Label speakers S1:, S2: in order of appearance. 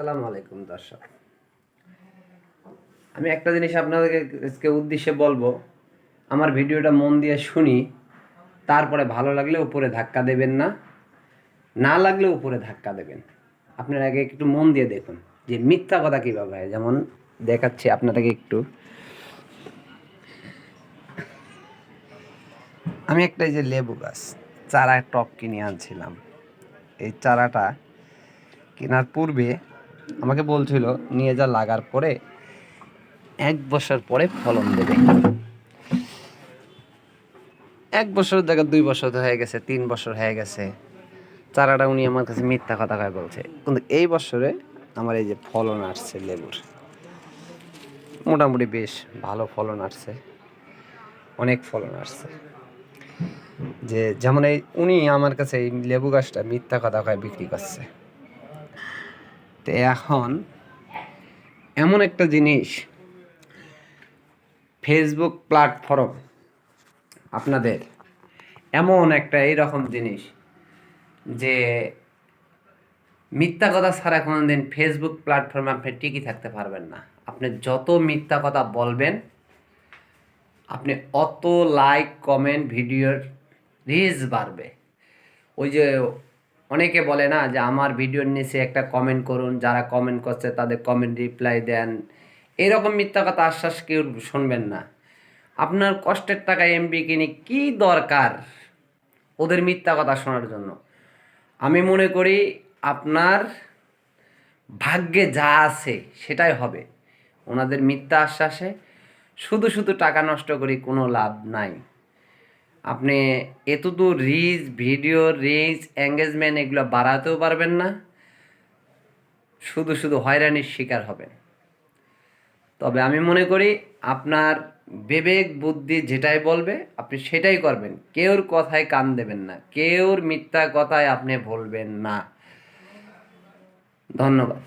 S1: আসসালামু আলাইকুম দর্শক, আমি একটা জিনিস আপনাদেরকে উদ্দেশ্যে বলবো। আমার ভিডিওটা মন দিয়ে শুনি, তারপরে ভালো লাগলে উপরে ধাক্কা দেবেন না, না লাগলে উপরে ধাক্কা দেবেন। আপনারা আগে একটু মন দিয়ে দেখুন যে মিথ্যা কথা কীভাবে হয়। যেমন দেখাচ্ছি আপনাদেরকে একটু। আমি একটা এই যে লেবু গাছ চারা টপ কিনে আনছিলাম। এই চারাটা কেনার পূর্বে আমাকে বলছিল নিয়ে যা, লাগার পরে 1 বছর পরে ফলন দেবে। 1 বছর জায়গা 2 বছর হয়ে গেছে, 3 বছর হয়ে গেছে। চারাটা উনি আমার কাছে মিথ্যা কথা কয় বলছে, কিন্তু এই বছরে আমার এই যে ফলন আসছে লেবুর, মোটামুটি বেশ ভালো ফলন আসছে, অনেক ফলন আসছে। যে যেমন এই উনি আমার কাছে এই লেবু গাছটা মিথ্যা কথা কয় বিক্রি করছে। তো এখন এমন একটা জিনিস, ফেসবুক প্ল্যাটফর্ম আপনাদের এমন একটা এইরকম জিনিস যে মিথ্যা কথা ছাড়া কোনো দিন ফেসবুক প্ল্যাটফর্মে আপনি টিকে থাকতে পারবেন না। আপনি যত মিথ্যা কথা বলবেন, আপনি অত লাইক কমেন্ট ভিডিওর রিচ বাড়বে। ওই যে অনেকে বলে না যে আমার ভিডিওর নিচে একটা কমেন্ট করুন, যারা কমেন্ট করছে তাদের কমেন্ট রিপ্লাই দেন। এরকম মিথ্যা কথা আশ্বাস কেউ শুনবেন না। আপনার কষ্টের টাকা এমবি কিনে কী দরকার ওদের মিথ্যা কথা শোনার জন্য? আমি মনে করি আপনার ভাগ্যে যা আছে সেটাই হবে। ওনাদের মিথ্যা আশ্বাসে শুধু শুধু টাকা নষ্ট করি কোনো লাভ নাই। আপনি এতদূর রিচ, ভিডিও রিচ, এঙ্গেজমেন্ট এগুলো বাড়াতেও পারবেন না, শুধু শুধু হয়রানির শিকার হবেন। তবে আমি মনে করি আপনার বিবেক বুদ্ধি যেটাই বলবে আপনি সেটাই করবেন। কেউর কথায় কান দেবেন না, কেউর মিথ্যা কথায় আপনি বলবেন না। ধন্যবাদ।